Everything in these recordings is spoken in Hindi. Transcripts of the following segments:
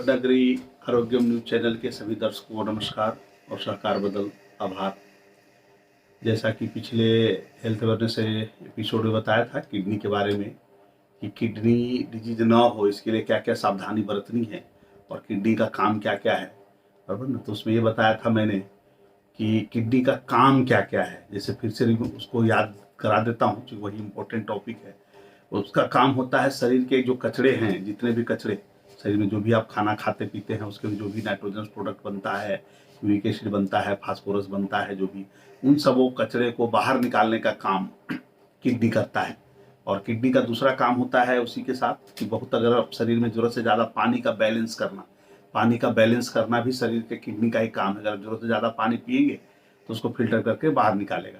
नगरी आरोग्यम न्यूज चैनल के सभी दर्शकों को नमस्कार और सहकार बदल आभार। जैसा कि पिछले हेल्थ अवेयरनेस एपिसोड में बताया था किडनी के बारे में कि किडनी डिजीज ना हो इसके लिए क्या क्या सावधानी बरतनी है और किडनी का काम क्या क्या है, बराबर ना। तो उसमें ये बताया था मैंने कि किडनी का काम क्या क्या है। जैसे फिर से उसको याद करा देता हूँ कि वही इम्पोर्टेंट टॉपिक है। उसका काम होता है शरीर के जो कचरे हैं, जितने भी कचरे शरीर में, जो भी आप खाना खाते पीते हैं उसके जो भी नाइट्रोजन प्रोडक्ट बनता है, यूरिक एसिड बनता है, फास्फोरस बनता है, जो भी उन सबों कचरे को बाहर निकालने का काम किडनी करता है। और किडनी का दूसरा काम होता है उसी के साथ कि बहुत अगर शरीर में जरूरत से ज़्यादा पानी का बैलेंस करना भी शरीर के किडनी का ही काम है। अगर जरूरत से ज़्यादा पानी पिएंगे तो उसको फिल्टर करके बाहर निकालेगा।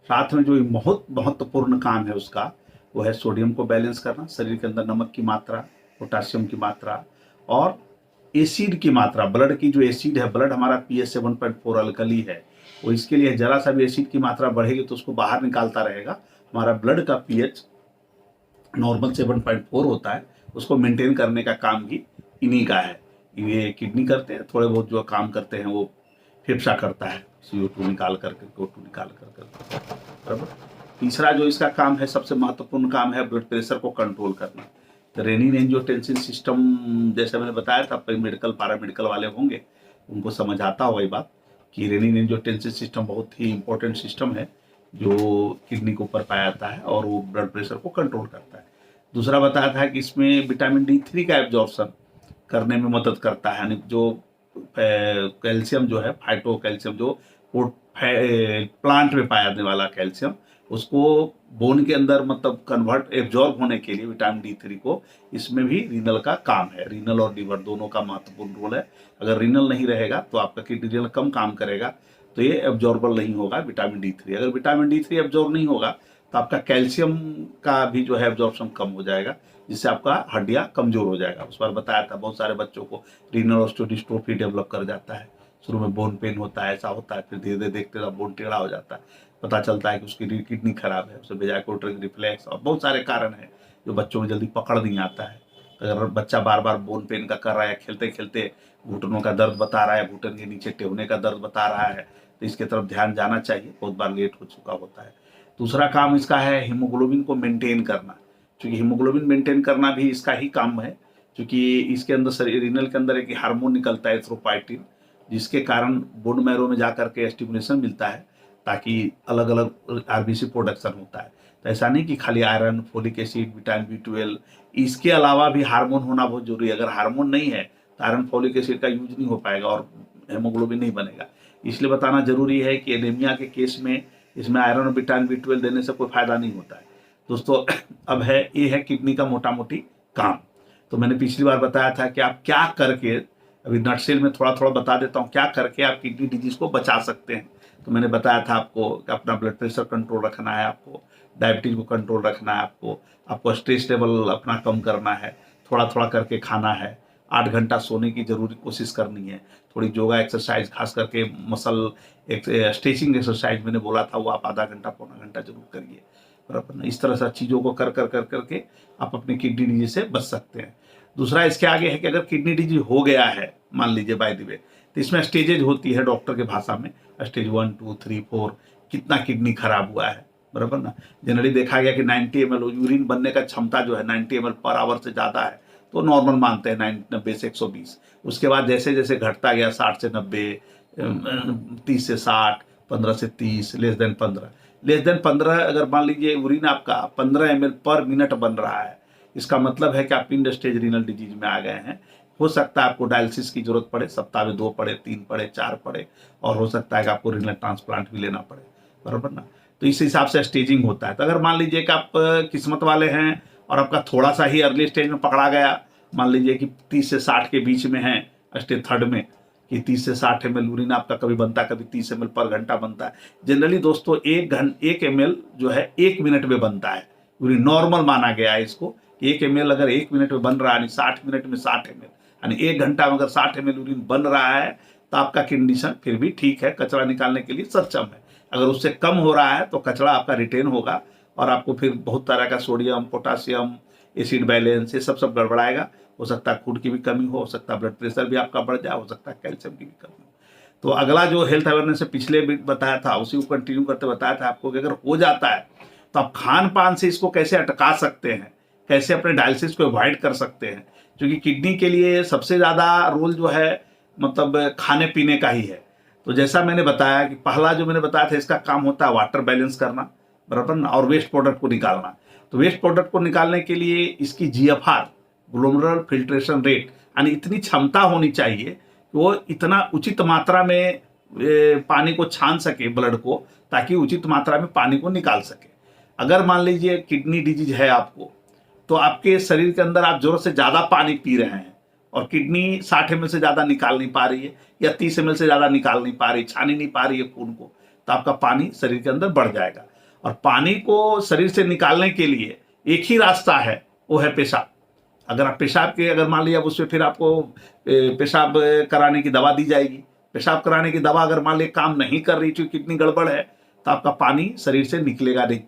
साथ में जो बहुत महत्वपूर्ण काम है उसका, वो है सोडियम को बैलेंस करना, शरीर के अंदर नमक की मात्रा, पोटासियम की मात्रा और एसिड की मात्रा। ब्लड की जो एसिड है, ब्लड हमारा पीएच 7.4 अल्कली है, वो इसके लिए जरा सा भी एसिड की मात्रा बढ़ेगी तो उसको बाहर निकालता रहेगा। हमारा ब्लड का पीएच नॉर्मल 7.4 होता है, उसको मेंटेन करने का काम भी इन्हीं का है। ये किडनी करते हैं। थोड़े बहुत जो काम करते हैं वो फेफड़ा करता है, CO2 निकाल करके, O2 निकाल कर बराबर। तीसरा जो इसका काम है, सबसे महत्वपूर्ण काम है, ब्लड प्रेशर को कंट्रोल करना। तो रेनिन एंजियोटेंसिन सिस्टम, जैसे मैंने बताया था, मेडिकल पैरामेडिकल वाले होंगे उनको समझ आता होगा ये बात कि रेनिन एंजियोटेंसिन सिस्टम बहुत ही इंपॉर्टेंट सिस्टम है जो किडनी के ऊपर पाया जाता है और वो ब्लड प्रेशर को कंट्रोल करता है। दूसरा बताया था कि इसमें विटामिन D3 का एब्जॉर्प्शन करने में मदद करता है, यानी जो कैल्शियम जो है, फाइटो कैल्शियम, जो प्लांट में पाया जाने वाला कैल्शियम, उसको बोन के अंदर मतलब कन्वर्ट एब्जॉर्ब होने के लिए विटामिन D3 को, इसमें भी रीनल का काम है। रीनल और लीवर दोनों का महत्वपूर्ण रोल है। अगर रीनल नहीं रहेगा तो आपका किडनी रीनल कम काम करेगा तो ये एब्जॉर्बल नहीं होगा विटामिन D3। अगर विटामिन D3 एब्जॉर्ब नहीं होगा तो आपका कैल्शियम का भी जो है एब्जॉर्प्शन कम हो जाएगा, जिससे आपका हड्डियां कमजोर हो जाएगा। उस बार बताया था बहुत सारे बच्चों को रीनल ऑस्टियोडिस्ट्रोफी डेवलप कर जाता है। शुरू में बोन पेन होता है, ऐसा होता है, फिर धीरे धीरे देखते रहो बोन टेढ़ा हो जाता है, पता चलता है कि उसकी किडनी खराब है, उसे बेजाकोट्रिक रिफ्लेक्स और बहुत सारे कारण हैं जो बच्चों में जल्दी पकड़ नहीं आता है। अगर बच्चा बार बार बोन पेन का कर रहा है, खेलते खेलते घुटनों का दर्द बता रहा है, घुटन के नीचे टेवने का दर्द बता रहा है, तो इसके तरफ ध्यान जाना चाहिए, बहुत बार लेट हो चुका होता है। दूसरा काम इसका है हीमोग्लोबिन को मेंटेन करना, क्योंकि हीमोग्लोबिन मेंटेन करना भी इसका ही काम है। क्योंकि इसके अंदर रीनल के अंदर एक हार्मोन निकलता है एथ्रोपाइटिन, जिसके कारण बोन मैरो में जाकर के स्टिमुलेशन मिलता है, ताकि अलग अलग RBC प्रोडक्शन होता है। तो ऐसा नहीं कि खाली iron, folic acid, vitamin B12, इसके अलावा भी हार्मोन होना बहुत जरूरी है। अगर हार्मोन नहीं है तो आयरन फोलिक एसिड का यूज नहीं हो पाएगा और हेमोग्लोबिन नहीं बनेगा। इसलिए बताना जरूरी है कि एनीमिया के केस में इसमें आयरन और विटामिन B12 देने से कोई फायदा नहीं होता है दोस्तों। अब है ये है किडनी का मोटा मोटी काम। तो मैंने पिछली बार बताया था कि आप क्या करके, अभी नटसेल में थोड़ा थोड़ा बता देता हूँ, क्या करके आप किडनी डिजीज को बचा सकते हैं। तो मैंने बताया था आपको कि अपना ब्लड प्रेशर कंट्रोल रखना है, आपको डायबिटीज को कंट्रोल रखना है, आपको स्ट्रेस लेवल अपना कम करना है, थोड़ा थोड़ा करके खाना है, 8 घंटा सोने की जरूरी कोशिश करनी है, थोड़ी योगा एक्सरसाइज, खास करके मसल स्ट्रेचिंग एक्सरसाइज मैंने बोला था, वो आप आधा घंटा पौना घंटा जरूर करिए, बराबर। इस तरह से चीज़ों को कर करके आप अपनी किडनी डिजीज से बच सकते हैं। दूसरा इसके आगे है कि अगर किडनी डिजीज हो गया है, मान लीजिए बाय द वे, तो इसमें स्टेजेज होती है डॉक्टर के भाषा में, स्टेज 1, 2, 3, 4, कितना किडनी खराब हुआ है, बराबर ना। जनरली देखा गया कि 90 ml यूरिन बनने का क्षमता जो है 90 ml पर आवर से ज़्यादा है तो नॉर्मल मानते हैं, 90 से 120। उसके बाद जैसे जैसे घटता गया 60 से 90, 30 से 60, 15 से 30, लेस देन 15 अगर मान लीजिए यूरिन आपका 15 ml पर मिनट बन रहा है, इसका मतलब है कि आप इंड स्टेज रीनल डिजीज में आ गए हैं। हो सकता है आपको डायलिसिस की जरूरत पड़े, सप्ताह में 2 पड़े, 3 पड़े, 4 पड़े, और हो सकता है कि आपको रीनल ट्रांसप्लांट भी लेना पड़े, बराबर ना। तो इस हिसाब से स्टेजिंग होता है। तो अगर मान लीजिए कि आप किस्मत वाले हैं और आपका थोड़ा सा ही अर्ली स्टेज में पकड़ा गया, मान लीजिए कि 30 से 60 के बीच में है, स्टेज 3 में, कि 30 से 60 ml यूरिन आपका कभी बनता है, कभी 30 ml पर घंटा बनता है। जनरली दोस्तों 1 ml जो है 1 मिनट में बनता है, यूरिन नॉर्मल माना गया है इसको। 1 ml अगर 1 मिनट में बन रहा है, यानी 60 मिनट में 60 ml, यानी 1 घंटा में अगर 60 ml यूरिन बन रहा है तो आपका कंडीशन फिर भी ठीक है, कचरा निकालने के लिए सक्षम है। अगर उससे कम हो रहा है तो कचरा आपका रिटेन होगा और आपको फिर बहुत तरह का सोडियम, पोटासियम, एसिड बैलेंस, ये सब गड़बड़ाएगा। हो सकता है खून की भी कमी हो सकता है ब्लड प्रेशर भी आपका बढ़ जाए, हो सकता है कैल्शियम की भी कमी हो। तो अगला जो हेल्थ अवेयरनेस से पिछले भी बताया था, उसी को कंटिन्यू करते बताया था आपको कि अगर हो जाता है तो आप खान पान से इसको कैसे अटका सकते हैं, कैसे अपने डायलिसिस को अवॉइड कर सकते हैं। क्योंकि किडनी के लिए सबसे ज़्यादा रोल जो है मतलब खाने पीने का ही है। तो जैसा मैंने बताया कि पहला जो मैंने बताया था, इसका काम होता है वाटर बैलेंस करना, बराबर ना, और वेस्ट प्रोडक्ट को निकालना। तो वेस्ट प्रोडक्ट को निकालने के लिए इसकी जीएफआर, ग्लोमेरुलर फिल्ट्रेशन रेट, यानी इतनी क्षमता होनी चाहिए कि वो इतना उचित मात्रा में पानी को छान सके ब्लड को, ताकि उचित मात्रा में पानी को निकाल सके। अगर मान लीजिए किडनी डिजीज है आपको, तो आपके शरीर के अंदर आप जरूरत से ज़्यादा पानी पी रहे हैं और किडनी 60 ml से ज़्यादा निकाल नहीं पा रही है या 30 ml से ज़्यादा निकाल नहीं पा रही, छानी नहीं पा रही है खून को, तो आपका पानी शरीर के अंदर बढ़ जाएगा। और पानी को शरीर से निकालने के लिए एक ही रास्ता है, वो है पेशाब। अगर आप पेशाब के, अगर मान लिया उसमें फिर आपको पेशाब कराने की दवा दी जाएगी। पेशाब कराने की दवा अगर मान लिया काम नहीं कर रही, क्योंकि कितनी गड़बड़ है, तो आपका पानी शरीर से निकलेगा नहीं,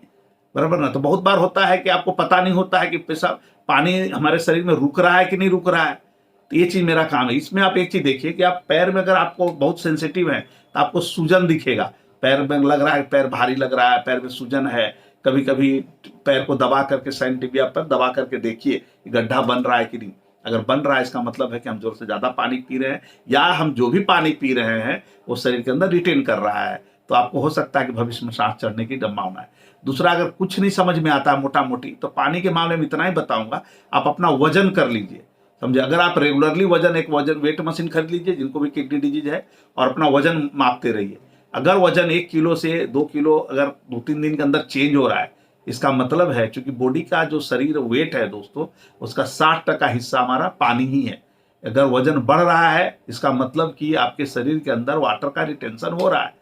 बराबर ना। तो बहुत बार होता है कि आपको पता नहीं होता है कि पेशाब, पानी हमारे शरीर में रुक रहा है कि नहीं रुक रहा है। तो ये चीज़ मेरा काम है। इसमें आप एक चीज़ देखिए कि आप पैर में अगर आपको बहुत सेंसिटिव है तो आपको सूजन दिखेगा, पैर में लग रहा है, पैर भारी लग रहा है, पैर में सूजन है। कभी कभी पैर को दबा करके साइंटिफिक पर दबा करके देखिए गड्ढा बन रहा है कि नहीं। अगर बन रहा है, इसका मतलब है कि हम जोर से ज़्यादा पानी पी रहे हैं, या हम जो भी पानी पी रहे हैं वो शरीर के अंदर रिटेन कर रहा है। तो आपको हो सकता है कि भविष्य में सांस चढ़ने की संभावना है। दूसरा, अगर कुछ नहीं समझ में आता मोटा मोटी, तो पानी के मामले में इतना ही बताऊंगा, आप अपना वजन कर लीजिए, समझे। अगर आप रेगुलरली एक वजन वेट मशीन खरीद लीजिए, जिनको भी किडनी डिजीज है, और अपना वजन मापते रहिए। अगर वजन 1 किलो से 2 किलो अगर 2-3 दिन के अंदर चेंज हो रहा है, इसका मतलब है, क्योंकि बॉडी का जो शरीर वेट है दोस्तों, उसका 60% हिस्सा हमारा पानी ही है। अगर वजन बढ़ रहा है, इसका मतलब कि आपके शरीर के अंदर वाटर का रिटेंशन हो रहा है।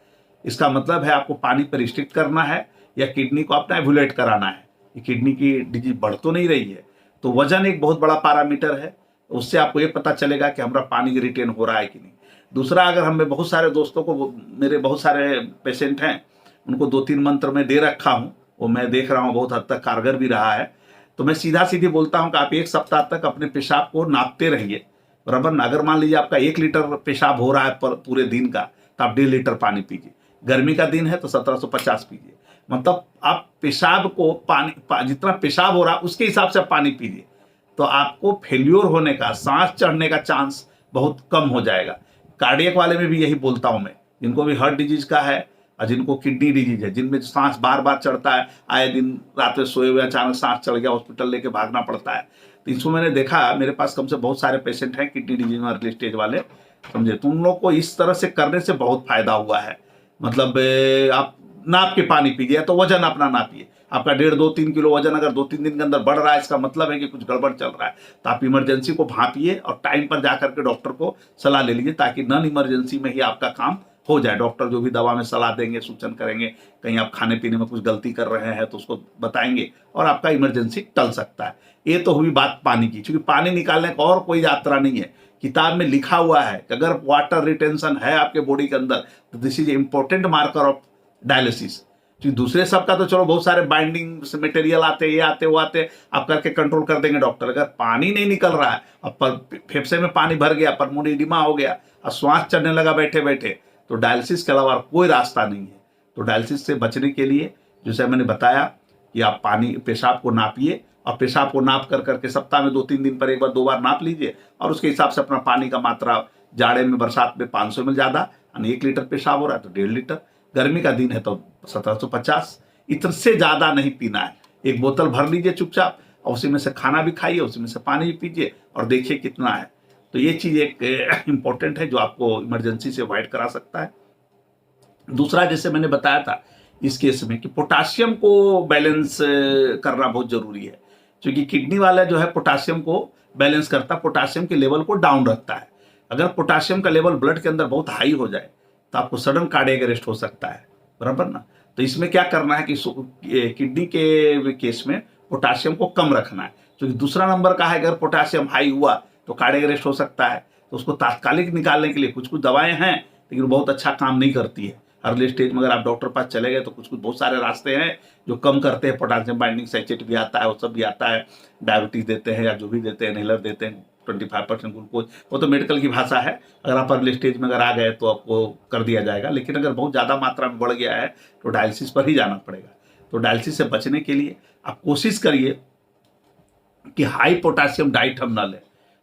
इसका मतलब है आपको पानी पर रिस्ट्रिक्ट करना है, या किडनी को अपना एवुलेट कराना है। ये किडनी की डिजीज बढ़ तो नहीं रही है। तो वजन एक बहुत बड़ा पैरामीटर है, उससे आपको ये पता चलेगा कि हमारा पानी रिटेन हो रहा है कि नहीं। दूसरा, अगर हमें बहुत सारे दोस्तों को, मेरे बहुत सारे पेशेंट हैं, उनको 2-3 मंत्र में दे रखा हूँ, वो मैं देख रहा हूँ बहुत हद तक कारगर भी रहा है। तो मैं सीधा सीधी बोलता हूँ कि आप 1 सप्ताह तक अपने पेशाब को नापते रहिए, बराबर ना। अगर मान लीजिए आपका 1 लीटर पेशाब हो रहा है पूरे दिन का, तो आप 1.5 लीटर पानी पीजिए। गर्मी का दिन है तो 1750 पीजिए। मतलब आप पेशाब को जितना पेशाब हो रहा है उसके हिसाब से पानी पीजिए, तो आपको फेल्योर होने का, सांस चढ़ने का चांस बहुत कम हो जाएगा। कार्डियक वाले में भी यही बोलता हूं मैं, जिनको भी हार्ट डिजीज का है और जिनको किडनी डिजीज है, जिनमें सांस बार बार चढ़ता है, आए दिन रात में सोए हुए अचानक सांस चढ़ गया, हॉस्पिटल लेके भागना पड़ता है। तो इसको मैंने देखा, मेरे पास कम से बहुत सारे पेशेंट हैं किडनी डिजीज में अर्ली स्टेज वाले, समझे। तो उन लोग को इस तरह से करने से बहुत फायदा हुआ है। मतलब आप नाप के पानी पीजिए, तो वजन अपना नापिए। आपका 1.5-2-3 किलो वजन अगर 2-3 दिन के अंदर बढ़ रहा है, इसका मतलब है कि कुछ गड़बड़ चल रहा है। तो आप इमरजेंसी को भांपिए और टाइम पर जाकर के डॉक्टर को सलाह ले लीजिए, ताकि नॉन इमरजेंसी में ही आपका काम हो जाए। डॉक्टर जो भी दवा में सलाह देंगे, सूचन करेंगे, कहीं आप खाने पीने में कुछ गलती कर रहे हैं तो उसको बताएंगे, और आपका इमरजेंसी टल सकता है। ये तो हुई बात पानी की, क्योंकि पानी निकालने का और कोई यात्रा नहीं है। किताब में लिखा हुआ है कि अगर वाटर रिटेंशन है आपके बॉडी के अंदर, तो this is important marker of dialysis. क्योंकि दूसरे सबका तो चलो बहुत सारे बाइंडिंग मटेरियल आते, ये आते वो आते, आप करके कंट्रोल कर देंगे डॉक्टर। अगर पानी नहीं निकल रहा है, अब फेफड़े में पानी भर गया, पल्मोनरी एडिमा हो गया और श्वास चढ़ने लगा बैठे बैठे, तो डायलिसिस के अलावा कोई रास्ता नहीं है। तो डायलिसिस से बचने के लिए, जैसे मैंने बताया, कि आप पानी, पेशाब को नापिए, और पेशाब को नाप कर करके सप्ताह में 2-3 दिन पर एक बार 2 बार नाप लीजिए, और उसके हिसाब से अपना पानी का मात्रा, जाड़े में बरसात में 500 ml ज़्यादा, 1 लीटर पेशाब हो रहा है तो 1.5 लीटर, गर्मी का दिन है तो 1750, इतने से ज़्यादा नहीं पीना है। 1 बोतल भर लीजिए चुपचाप, और उसी में से खाना भी खाइए, उसी में से पानी भी पीजिए, और देखिए कितना है। तो ये चीज़ एक इम्पोर्टेंट है जो आपको इमरजेंसी से अवॉइड करा सकता है। दूसरा, जैसे मैंने बताया था इस केस में, कि पोटाशियम को बैलेंस करना बहुत जरूरी है, क्योंकि किडनी वाला जो है पोटाशियम को बैलेंस करता, पोटाशियम के लेवल को डाउन रखता है। अगर पोटाशियम का लेवल ब्लड के अंदर बहुत हाई हो जाए तो आपको सडन कार्डियक अरेस्ट हो सकता है, बराबर ना। तो इसमें क्या करना है कि किडनी के केस में पोटाशियम को कम रखना है, क्योंकि दूसरा नंबर का है, अगर पोटाशियम हाई हुआ तो कार्डियक अरेस्ट हो सकता है। तो उसको तात्कालिक निकालने के लिए कुछ कुछ दवाएं हैं, लेकिन बहुत अच्छा काम नहीं करती है। अर्ली स्टेज में अगर आप डॉक्टर पास चले गए तो कुछ कुछ बहुत सारे रास्ते हैं जो कम करते हैं। पोटासियम बाइंडिंग सैचेट भी आता है, वो सब भी आता है, डायबिटीज देते हैं या जो भी देते हैं, इनहेलर देते हैं 25% ग्लूकोज, वो तो मेडिकल की भाषा है। अगर आप अर्ली स्टेज में अगर आ गए तो आपको कर दिया जाएगा, लेकिन अगर बहुत ज़्यादा मात्रा में बढ़ गया है तो डायलिसिस पर ही जाना पड़ेगा। तो डायलिसिस से बचने के लिए आप कोशिश करिए कि हाई पोटासियम डाइट हम ना लें।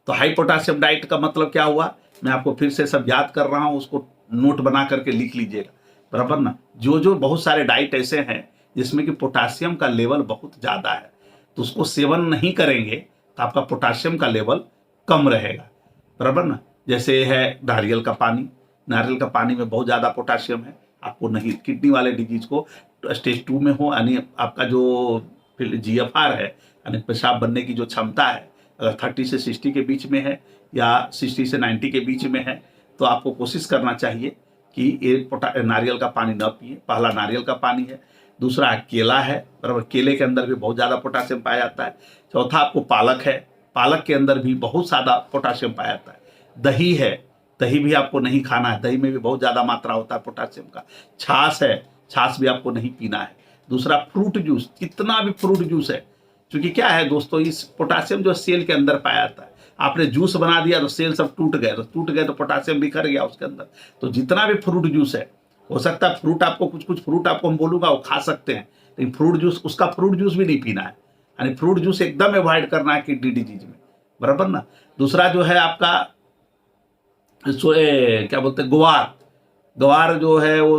तो हाई पोटासियम डाइट का मतलब क्या हुआ, मैं आपको फिर से सब याद कर रहा हूँ, उसको नोट बना करके लिख लीजिएगा, बराबर ना। जो जो बहुत सारे डाइट ऐसे हैं जिसमें कि पोटासियम का लेवल बहुत ज़्यादा है, तो उसको सेवन नहीं करेंगे तो आपका पोटासियम का लेवल कम रहेगा, बराबर ना। जैसे है नारियल का पानी, नारियल का पानी में बहुत ज़्यादा पोटासियम है, आपको नहीं, किडनी वाले डिजीज को स्टेज 2 में हो, यानी आपका जो GFR है यानी पेशाब बनने की जो क्षमता है, अगर 30 से 60 के बीच में है या 60 से 90 के बीच में है, तो आपको कोशिश करना चाहिए कि ये नारियल का पानी न पिए। पहला नारियल का पानी है, दूसरा केला है, बराबर, केले के अंदर भी बहुत ज़्यादा पोटासियम पाया जाता है। चौथा आपको पालक है, पालक के अंदर भी बहुत ज़्यादा पोटासियम पाया जाता है। दही है, दही भी आपको नहीं खाना है, दही में भी बहुत ज़्यादा मात्रा होता है पोटासियम का। छाछ है, छाछ भी आपको नहीं पीना है। दूसरा फ्रूट जूस, कितना भी फ्रूट जूस है, क्योंकि क्या है दोस्तों, इस पोटासियम जो सेल के अंदर पाया जाता है, आपने जूस बना दिया तो सेल सब टूट गए तो पोटासियम बिखर गया उसके अंदर। तो जितना भी फ्रूट जूस है, हो सकता है फ्रूट आपको कुछ फ्रूट आपको हम बोलूंगा वो खा सकते हैं, लेकिन फ्रूट जूस, उसका फ्रूट जूस भी नहीं पीना है, यानी फ्रूट जूस एकदम अवॉइड करना है किडनी डिजीज में, बराबर ना। दूसरा जो है आपका क्या बोलते हैं, ग्वार, ग्वार जो है वो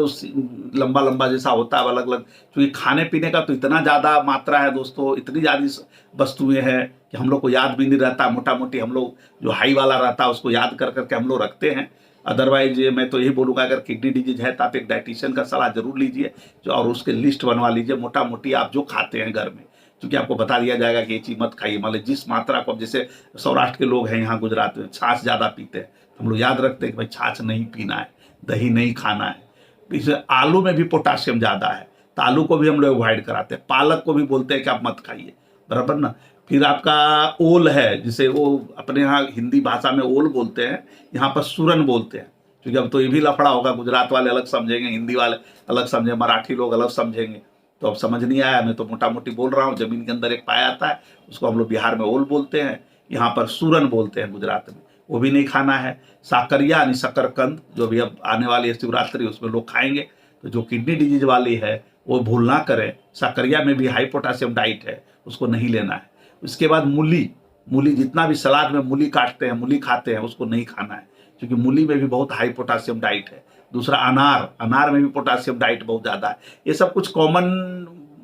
लंबा लंबा जैसा होता है, अलग अलग, क्योंकि खाने पीने का तो इतना ज़्यादा मात्रा है दोस्तों, इतनी ज़्यादा वस्तुएं हैं कि हम लोग को याद भी नहीं रहता। मोटा मोटी हम लोग जो हाई वाला रहता है उसको याद कर करके हम लोग रखते हैं। अदरवाइज मैं तो यही बोलूँगा, अगर किडनी डिजीज है तो आप एक डाइटिशियन का सलाह जरूर लीजिए जो, और उसके लिस्ट बनवा लीजिए मोटा मोटी आप जो खाते हैं घर में, क्योंकि आपको बता दिया जाएगा कि ये चीज़ मत खाइए। मान लीजिए जिस मात्रा को, जैसे सौराष्ट्र के लोग हैं यहाँ गुजरात में छाछ ज़्यादा पीते हैं, हम लोग याद रखते हैं कि भाई छाछ नहीं पीना है, दही नहीं खाना है। इसे आलू में भी पोटासियम ज़्यादा है तो आलू को भी हम लोग अवॉइड कराते हैं। पालक को भी बोलते हैं कि आप मत खाइए, बराबर ना। फिर आपका ओल है, जिसे वो अपने यहाँ हिंदी भाषा में ओल बोलते हैं, यहाँ पर सूरन बोलते हैं, क्योंकि अब तो ये भी लफड़ा होगा, गुजरात वाले अलग समझेंगे, हिंदी वाले अलग समझेंगे, मराठी लोग अलग समझेंगे, तो अब समझ नहीं आया, मैं तो मोटा मोटी बोल रहा हूँ। जमीन के अंदर एक पाया जाता है, उसको हम लोग बिहार में ओल बोलते हैं, यहाँ पर सूरन बोलते हैं गुजरात में, वो भी नहीं खाना है। साकरिया यानी शकरकंद, जो भी अब आने वाली है शिवरात्रि, उसमें लोग खाएंगे, तो जो किडनी डिजीज वाली है वो भूल ना करें। साकरिया में भी हाई पोटासियम डाइट है, उसको नहीं लेना है। उसके बाद मूली, मूली जितना भी सलाद में मूली काटते हैं, मूली खाते हैं, उसको नहीं खाना है, क्योंकि मूली में भी बहुत हाई पोटासियम डाइट है। दूसरा अनार, अनार में भी पोटासियम डाइट बहुत ज़्यादा है। ये सब कुछ कॉमन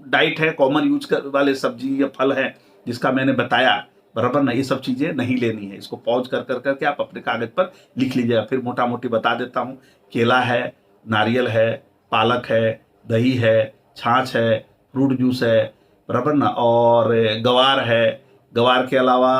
डाइट है, कॉमन यूज वाले सब्जी या फल है जिसका मैंने बताया, बराबर ना। ये सब चीज़ें नहीं लेनी है, इसको पॉज कर कर करके आप अपने कागज पर लिख लीजिएगा। फिर मोटा मोटी बता देता हूँ, केला है, नारियल है, पालक है, दही है, छाछ है, फ्रूट जूस है, बराबर ना, और गवार है, गवार के अलावा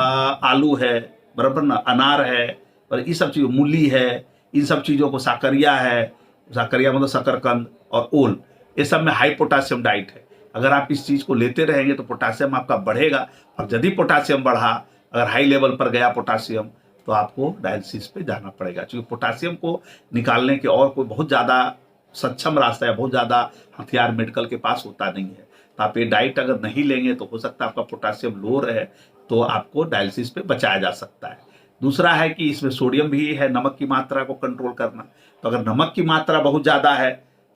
आलू है, बराबर ना, अनार है, और ये सब चीज़, मूली है, इन सब चीज़ों को, साकरिया है, साकरिया मतलब शकरकंद, और ओल, ये सब में हाई पोटासियम डाइट है। अगर आप इस चीज़ को लेते रहेंगे तो पोटासियम आपका बढ़ेगा, और यदि पोटासियम बढ़ा, अगर हाई लेवल पर गया पोटासियम, तो आपको डायलिसिस पे जाना पड़ेगा, क्योंकि पोटासियम को निकालने के और कोई बहुत ज़्यादा सक्षम रास्ता या बहुत ज़्यादा हथियार मेडिकल के पास होता नहीं है। तो आप ये डाइट अगर नहीं लेंगे तो हो सकता है आपका पोटासियम लो रहे, तो आपको डायलिसिस पे बचाया जा सकता है। दूसरा है कि इसमें सोडियम भी है, नमक की मात्रा को कंट्रोल करना। तो अगर नमक की मात्रा बहुत ज़्यादा है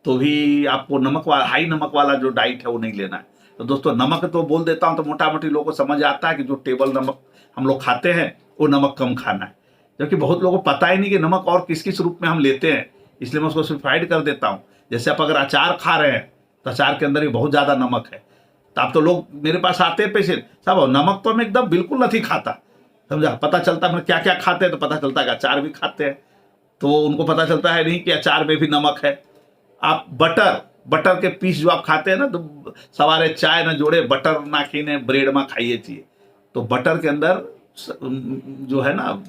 तो भी आपको नमक वाला, हाई नमक वाला जो डाइट है वो नहीं लेना है। तो दोस्तों नमक तो बोल देता हूँ तो मोटा मोटी लोगों को समझ आता है कि जो टेबल नमक हम लोग खाते हैं वो नमक कम खाना है, जबकि बहुत लोगों को पता ही नहीं कि नमक और किस किस रूप में हम लेते हैं, इसलिए मैं उसको सिम्प्लीफाइड कर देता हूँ। जैसे आप अगर अचार खा रहे हैं तो अचार के अंदर भी बहुत ज़्यादा नमक है, तो आप तो लोग मेरे पास आते हैं पेशेंट, साहब नमक तो मैं एकदम बिल्कुल नहीं खाता, समझा। पता चलता है क्या क्या खाते हैं, तो पता चलता है कि अचार भी खाते हैं, तो उनको पता चलता है नहीं कि अचार में भी नमक है। आप बटर के पीस जो आप खाते हैं ना, तो सवारे चाय ना जोड़े बटर ना खीने ब्रेड में खाइए चाहिए। तो बटर के अंदर जो है ना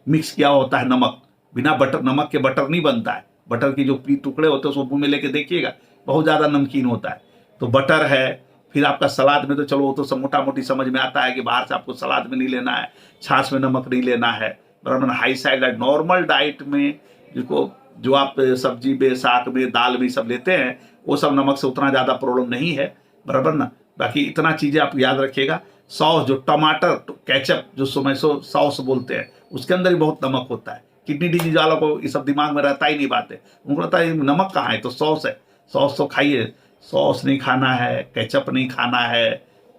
मिक्स किया होता है नमक, बिना बटर नमक के बटर नहीं बनता है। बटर की जो टुकड़े होते हैं उसको मुंह में लेके देखिएगा, बहुत ज़्यादा नमकीन होता है। तो बटर है। फिर आपका सलाद में तो चलो वो तो सब मोटा मोटी समझ में आता है कि बाहर से आपको सलाद में नहीं लेना है, छाछ में नमक नहीं लेना है, बराबर। हाई साइड नॉर्मल डाइट में जिसको जो आप सब्जी में, साग में, दाल में सब लेते हैं, वो सब नमक से उतना ज़्यादा प्रॉब्लम नहीं है, बराबर ना। बाकी इतना चीज़ें आप याद रखिएगा। सॉस, जो टमाटर केचप, जो सोमेसो सॉस बोलते हैं, उसके अंदर भी बहुत नमक होता है। किडनी डिजीज वालों को ये सब दिमाग में रहता ही नहीं बात है, उनको लगता है नमक कहाँ है, तो सॉस है। सॉस तो खाइए, सॉस नहीं खाना है, केचप नहीं खाना है,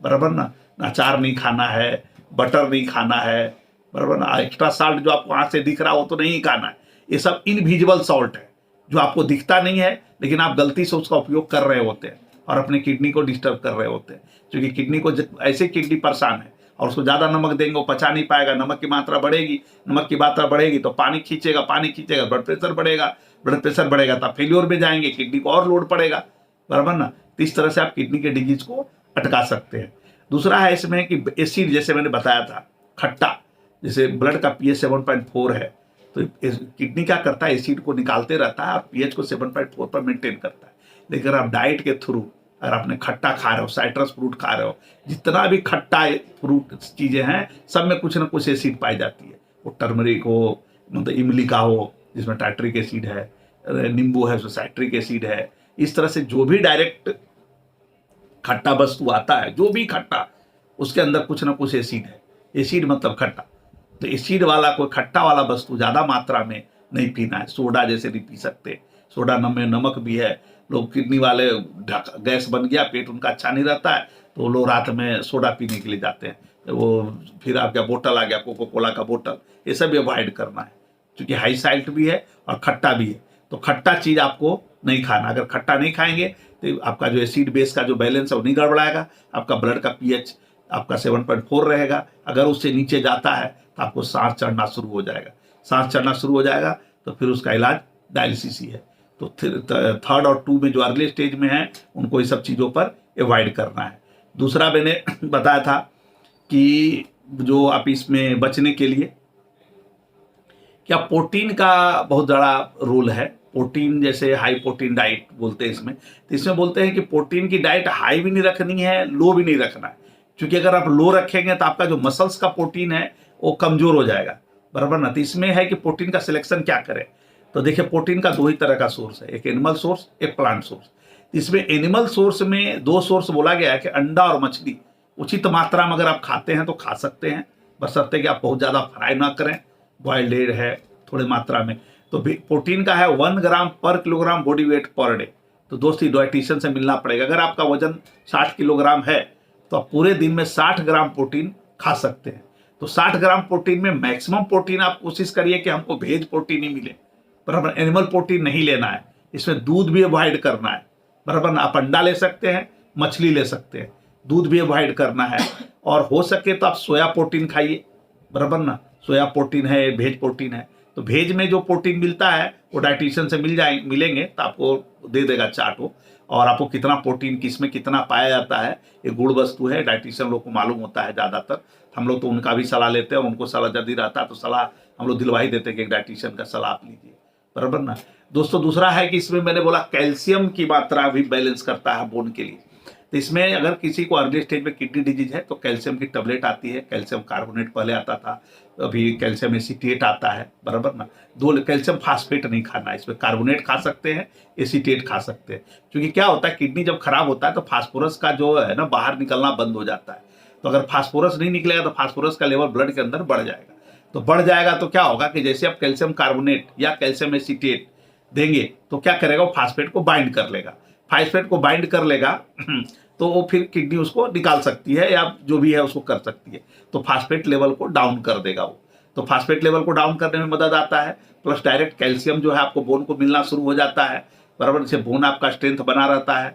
बराबर ना, अचार नहीं खाना है, बटर नहीं खाना है, बराबर ना। एक्स्ट्रा साल्ट जो आपको आँख से दिख रहा हो तो नहीं खाना है। ये सब इनविजिबल सॉल्ट है, जो आपको दिखता नहीं है, लेकिन आप गलती से उसका उपयोग कर रहे होते हैं और अपने किडनी को डिस्टर्ब कर रहे होते हैं। क्योंकि किडनी को ऐसे किडनी परेशान है और उसको ज़्यादा नमक देंगे वो पचा नहीं पाएगा, नमक की मात्रा बढ़ेगी, नमक की मात्रा बढ़ेगी तो पानी खींचेगा, पानी खींचेगा, ब्लड प्रेशर बढ़ेगा, ब्लड प्रेशर बढ़ेगा तो फेल्योर में जाएंगे, किडनी को और लोड पड़ेगा, बराबर ना। तो इस तरह से आप किडनी के डिजीज को अटका सकते हैं। दूसरा है इसमें कि एसिड, जैसे मैंने बताया था, खट्टा, जैसे ब्लड का पीएच 7.4 है, तो किडनी क्या करता है, एसिड को निकालते रहता है और पीएच को 7.4 पर मेंटेन करता है। लेकिन अगर आप डाइट के थ्रू, अगर आपने खट्टा खा रहे हो, साइट्रस फ्रूट खा रहे हो, जितना भी खट्टा फ्रूट चीजें हैं, सब में कुछ ना कुछ एसिड पाई जाती है। वो टर्मरिक हो, मतलब इमली का हो जिसमें टाइट्रिक एसिड है, नींबू है उसमें साइट्रिक एसिड है। इस तरह से जो भी डायरेक्ट खट्टा वस्तु आता है, जो भी खट्टा, उसके अंदर कुछ ना कुछ एसिड है। एसिड मतलब खट्टा, तो एसिड वाला कोई खट्टा वाला वस्तु ज्यादा मात्रा में नहीं पीना है। सोडा जैसे नहीं पी सकते, सोडा में नमक भी है। लोग किडनी वाले गैस बन गया, पेट उनका अच्छा नहीं रहता है, तो लोग रात में सोडा पीने के लिए जाते हैं। वो फिर आपका बोतल आ गया, कोको कोला का बोतल, ये सब अवॉइड करना है, क्योंकि हाई साल्ट भी है और खट्टा भी है। तो खट्टा चीज आपको नहीं खाना। अगर खट्टा नहीं खाएंगे तो आपका जो एसिड बेस का जो बैलेंस है वो नहीं गड़बड़ाएगा, आपका ब्लड का पीएच आपका 7.4 रहेगा। अगर उससे नीचे जाता है तो आपको सांस चढ़ना शुरू हो जाएगा। सांस चढ़ना शुरू हो जाएगा तो फिर उसका इलाज डायलिसिस ही है। तो थर्ड और 2 में जो अर्ली स्टेज में है, उनको ये सब चीज़ों पर अवॉइड करना है। दूसरा मैंने बताया था कि जो आप इसमें बचने के लिए, क्या प्रोटीन का बहुत बड़ा रोल है। प्रोटीन जैसे हाई प्रोटीन डाइट बोलते हैं इसमें, तो इसमें बोलते हैं कि प्रोटीन की डाइट हाई भी नहीं रखनी है, लो भी नहीं रखना है। क्योंकि अगर आप लो रखेंगे तो आपका जो मसल्स का प्रोटीन है वो कमजोर हो जाएगा, बराबर ना। तो इसमें है कि प्रोटीन का सिलेक्शन क्या करें। तो देखिए, प्रोटीन का 2 ही तरह का सोर्स है, एक एनिमल सोर्स, एक प्लांट सोर्स। इसमें एनिमल सोर्स में 2 सोर्स बोला गया है कि अंडा और मछली। उचित मात्रा में अगर आप खाते हैं तो खा सकते हैं, बशर्ते कि आप बहुत ज़्यादा फ्राई ना करें। बॉयल्ड एग है थोड़ी मात्रा में। तो प्रोटीन का है 1 ग्राम पर kilogram body weight per day. तो दोस्तों, डाइटिशियन से मिलना पड़ेगा। अगर आपका वजन 60 किलोग्राम है तो आप पूरे दिन में 60 ग्राम प्रोटीन खा सकते हैं। तो 60 ग्राम प्रोटीन में मैक्सिमम प्रोटीन आप कोशिश करिए कि हमको वेज प्रोटीन ही मिले, बराबर। एनिमल प्रोटीन नहीं लेना है। इसमें दूध भी अवॉइड करना है, बराबर ना। आप अंडा ले सकते हैं, मछली ले सकते हैं, दूध भी अवॉइड करना है। और हो सके तो आप सोया प्रोटीन खाइए, बराबर ना। सोया प्रोटीन है, वेज प्रोटीन है। तो वेज में जो प्रोटीन मिलता है वो डाइटिशियन से मिलेंगे तो आपको दे देगा चार्ट हो, और आपको कितना प्रोटीन किसमें कितना पाया जाता है, ये गुण वस्तु है। डाइटिशियन लोग को मालूम होता है ज़्यादातर। हम लोग तो उनका भी सलाह लेते हैं, उनको सलाह यदि रहता है तो सलाह हम लोग दिलवा ही देते हैं कि एक डाइटिशियन का सलाह आप लीजिए, बराबर ना। दोस्तों, दूसरा है कि इसमें मैंने बोला कैल्शियम की मात्रा भी बैलेंस करता है बोन के लिए। तो इसमें अगर किसी को अर्ली स्टेज में किडनी डिजीज है तो कैल्शियम की टैबलेट आती है। कैल्शियम कार्बोनेट पहले आता था, अभी कैल्शियम एसीटेट आता है, बराबर ना। 2 कैल्शियम फास्फेट नहीं खाना है। इसमें कार्बोनेट खा सकते हैं, एसीटेट खा सकते हैं। क्योंकि क्या होता है, किडनी जब खराब होता है तो फास्फोरस का जो है ना बाहर निकलना बंद हो जाता है। तो अगर फास्फोरस नहीं निकलेगा तो फास्फोरस का लेवल ब्लड के अंदर बढ़ जाएगा। तो बढ़ जाएगा तो क्या होगा कि जैसे आप कैल्शियम कार्बोनेट या कैल्शियम एसीटेट देंगे तो क्या करेगा, वो फास्फेट को बाइंड कर लेगा। फास्फेट को बाइंड कर लेगा तो वो फिर किडनी उसको निकाल सकती है या जो भी है उसको कर सकती है। तो फास्फेट लेवल को डाउन कर देगा वो। तो फास्फेट लेवल को डाउन करने में मदद आता है। प्लस डायरेक्ट कैल्शियम जो है आपको बोन को मिलना शुरू हो जाता है, बराबर से। बोन आपका स्ट्रेंथ बना रहता है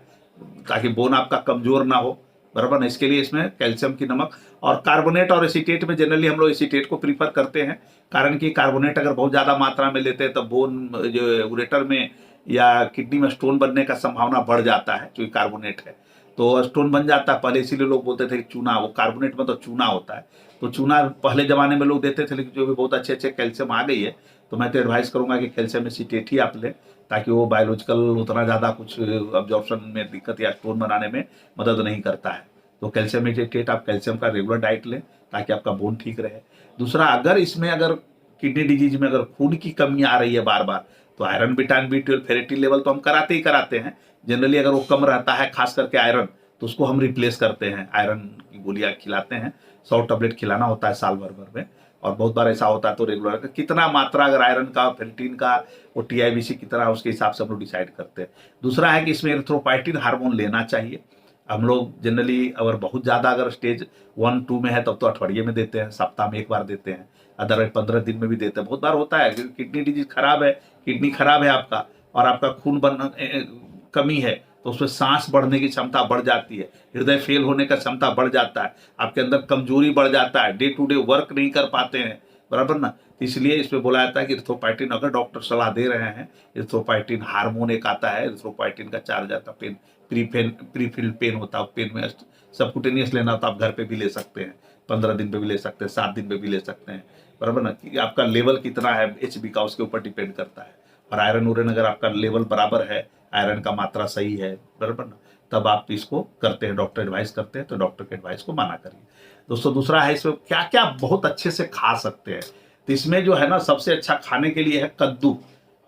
ताकि बोन आपका कमजोर ना हो, बराबर ना। इसके लिए इसमें कैल्शियम की नमक और कार्बोनेट और एसीटेट में जनरली हम लोग एसीटेट को प्रीफर करते हैं। कारण कि कार्बोनेट अगर बहुत ज़्यादा मात्रा में लेते हैं तो बोन जो उरेटर में या किडनी में स्टोन बनने का संभावना बढ़ जाता है, क्योंकि कार्बोनेट है तो स्टोन बन जाता है। पहले इसीलिए लोग बोलते थे कि चूना, वो कार्बोनेट में तो चूना होता है। तो चूना पहले ज़माने में लोग देते थे, लेकिन जो भी बहुत अच्छे अच्छे कैल्शियम आ गई है तो मैं तो एडवाइस करूँगा कि कैल्शियम एसीटेट ही आप लें, ताकि वो बायोलॉजिकल उतना ज़्यादा कुछ अब्जॉर्प्शन में दिक्कत या स्टोन बनाने में मदद नहीं करता है। तो कैल्शियम एसीटेट आप कैल्शियम का रेगुलर डाइट लें ताकि आपका बोन ठीक रहे। दूसरा, अगर इसमें अगर किडनी डिजीज में अगर खून की कमी आ रही है बार बार, तो iron, vitamin B12, ferritin level तो हम कराते ही कराते हैं। जनरली अगर वो कम रहता है, खास करके आयरन, तो उसको हम रिप्लेस करते हैं, आयरन की गोलियां खिलाते हैं। 100 टैबलेट खिलाना होता है साल भर में, और बहुत बार ऐसा होता है तो रेगुलर कितना मात्रा अगर आयरन का, फेरेटिन का, वो TIBC कितना है उसके हिसाब से हम लोग डिसाइड करते हैं। दूसरा है कि इसमें एरिथ्रोपाइटिन हार्मोन लेना चाहिए। हम लोग जनरली अगर बहुत ज़्यादा अगर स्टेज 1-2 में है तब तो अठवाडिये में देते हैं, सप्ताह में 1 बार देते हैं, अदरवाइज 15 दिन में भी देते हैं। बहुत बार होता है किडनी डिजीज खराब है, किडनी खराब है आपका, और आपका खून कमी है, तो उसमें सांस बढ़ने की क्षमता बढ़ जाती है, हृदय फेल होने का क्षमता बढ़ जाता है, आपके अंदर कमजोरी बढ़ जाता है, डे टू डे वर्क नहीं कर पाते हैं, बराबर ना। इसलिए इसमें बोला जाता है कि इरिथ्रोपाइटिन, अगर डॉक्टर सलाह दे रहे हैं, इरिथ्रोपाइटिन हार्मोन एक आता है, इरिथ्रोपाइटिन का 4000 का पेन, प्रीफिल्ड पेन होता है, पेन में सबकुटेनियस लेना होता है, आप घर पे भी ले सकते हैं, 15 दिन पे भी ले सकते हैं, 7 दिन पे भी ले सकते हैं, बराबर ना। कि आपका लेवल कितना है HB का, उसके ऊपर डिपेंड करता है। और आयरन उरन अगर आपका लेवल बराबर है, आयरन का मात्रा सही है, बराबर ना, तब आप इसको करते हैं, डॉक्टर एडवाइस करते हैं, तो डॉक्टर के एडवाइस को माना करिए दोस्तों। दूसरा है इसमें क्या क्या बहुत अच्छे से खा सकते हैं, तो इसमें जो है ना सबसे अच्छा खाने के लिए है कद्दू,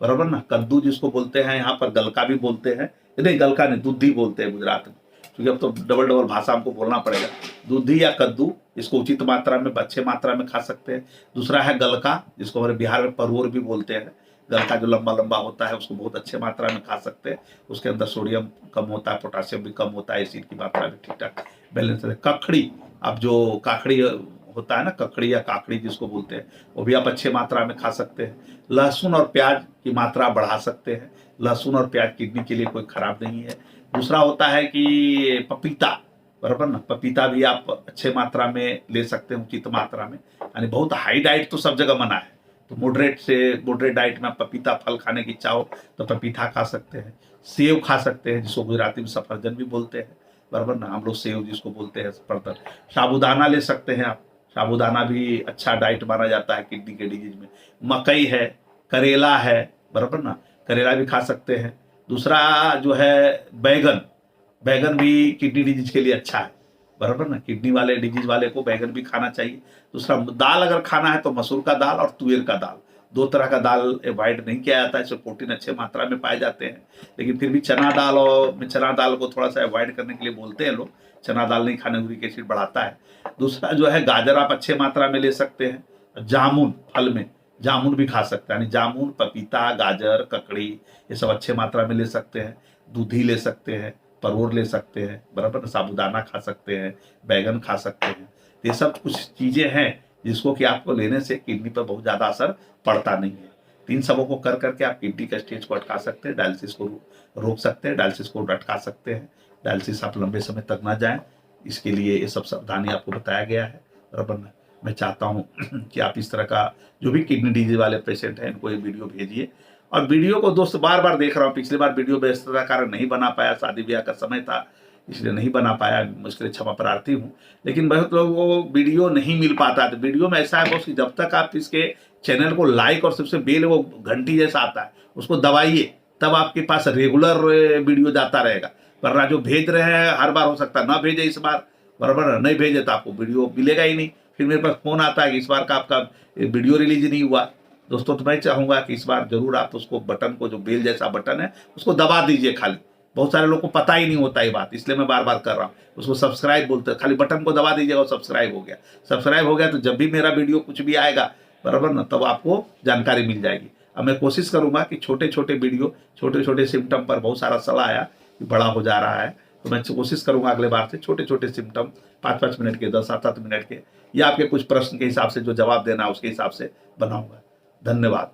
बराबर ना। कद्दू जिसको बोलते हैं यहाँ पर गलका भी बोलते हैं, नहीं गलका नहीं, दूधी बोलते हैं गुजरात में, क्योंकि अब तो डबल भाषा हमको बोलना पड़ेगा। दूधी या कद्दू, इसको उचित मात्रा में, अच्छे मात्रा में खा सकते हैं। दूसरा है गलका, जिसको हमारे बिहार में परवोर भी बोलते हैं, गलका जो लंबा लंबा होता है, उसको बहुत अच्छे मात्रा में खा सकते हैं। उसके अंदर सोडियम कम होता है, पोटासियम भी कम होता है, एसिड की मात्रा भी ठीक ठाक बैलेंस है। ककड़ी, अब जो काकड़ी होता है ना, ककड़ी या काकड़ी जिसको बोलते हैं, वो भी आप अच्छे मात्रा में खा सकते हैं। लहसुन और प्याज की मात्रा बढ़ा सकते हैं, लहसुन और प्याज किडनी के लिए कोई खराब नहीं है। दूसरा होता है कि पपीता, बराबर ना, पपीता भी आप अच्छे मात्रा में ले सकते हैं, उचित मात्रा में, यानी बहुत हाई डाइट तो सब जगह मना है, तो मॉडरेट डाइट में आप पपीता फल खाने की इच्छा हो तो पपीता खा सकते हैं। सेव खा सकते हैं, जिसको गुजराती में सफरजन भी बोलते हैं, बराबर ना, हम लोग सेव जिसको बोलते हैं पड़तर। साबूदाना ले सकते हैं आप, साबूदाना भी अच्छा डाइट माना जाता है किडनी के डिजीज में। मकई है, करेला है, बराबर ना, करेला भी खा सकते हैं। दूसरा जो है बैगन, बैगन भी किडनी डिजीज के लिए अच्छा है, बराबर ना, किडनी वाले डिजीज वाले को बैगन भी खाना चाहिए। दूसरा दाल अगर खाना है तो मसूर का दाल और तुअर का दाल, 2 तरह का दाल अवॉइड नहीं किया जाता है, इसमें प्रोटीन अच्छे मात्रा में पाए जाते हैं। लेकिन फिर भी चना दाल को थोड़ा सा अवॉइड करने के लिए बोलते हैं लोग, चना दाल नहीं खाने, यूरिक एसिड बढ़ाता है। दूसरा जो है गाजर आप अच्छे मात्रा में ले सकते हैं। जामुन, फल में जामुन भी खा सकते हैं, यानी जामुन, पपीता, गाजर, ककड़ी, ये सब अच्छे मात्रा में ले सकते हैं। दूधी ले सकते हैं, परवल ले सकते हैं, बराबर, साबूदाना खा सकते हैं, बैगन खा सकते हैं। ये सब कुछ चीजें हैं जिसको कि आपको लेने से किडनी पर बहुत ज्यादा असर पड़ता नहीं है। तीन सबों को कर करके आप किडनी का स्टेज को अटका सकते हैं, डायलिसिस को रोक सकते हैं, डायलिसिस को अटका सकते हैं, डायलिसिस आप लंबे समय तक ना जाए, इसके लिए ये सब सावधानी आपको बताया गया है, बराबर ना। मैं चाहता हूँ कि आप इस तरह का जो भी किडनी डिजीज वाले पेशेंट हैं इनको ये वीडियो भेजिए। और वीडियो को दोस्त बार बार देख रहा हूँ, पिछली बार वीडियो व्यस्तता कारण नहीं बना पाया, शादी ब्याह का समय था इसलिए नहीं बना पाया, मुझके लिए क्षमा प्रार्थी हूँ। लेकिन बहुत लोगों को वीडियो नहीं मिल पाता, तो वीडियो में ऐसा है कि जब तक आप इसके चैनल को लाइक और सबसे बेल वो घंटी जैसा आता है उसको दबाइए, तब आपके पास रेगुलर वीडियो जाता रहेगा। वरना जो भेज रहे हैं हर बार हो सकता है ना भेजे, इस बार बराबर नहीं भेजे तो आपको वीडियो मिलेगा ही नहीं। फिर मेरे पास फोन आता है कि इस बार का आपका वीडियो रिलीज नहीं हुआ। दोस्तों तो मैं चाहूंगा कि इस बार जरूर आप उसको बटन को, जो बेल जैसा बटन है उसको दबा दीजिए। खाली बहुत सारे लोगों को पता ही नहीं होता ये बात, इसलिए मैं बार बार कर रहा हूँ। उसको सब्सक्राइब बोलते हैं, खाली बटन को दबा दीजिएगा और सब्सक्राइब हो गया। सब्सक्राइब हो गया तो जब भी मेरा वीडियो कुछ भी आएगा, बराबर ना, तब आपको जानकारी मिल जाएगी। अब मैं कोशिश करूंगा कि छोटे छोटे वीडियो, छोटे छोटे सिम्टम पर बहुत सारा सलाह आया कि बड़ा हो जा रहा है, तो मैं कोशिश करूंगा अगले बार से छोटे छोटे सिम्टम 5-5 मिनट के, 10-7 मिनट के, या आपके कुछ प्रश्न के हिसाब से जो जवाब देना है उसके हिसाब से बनाऊंगा। धन्यवाद।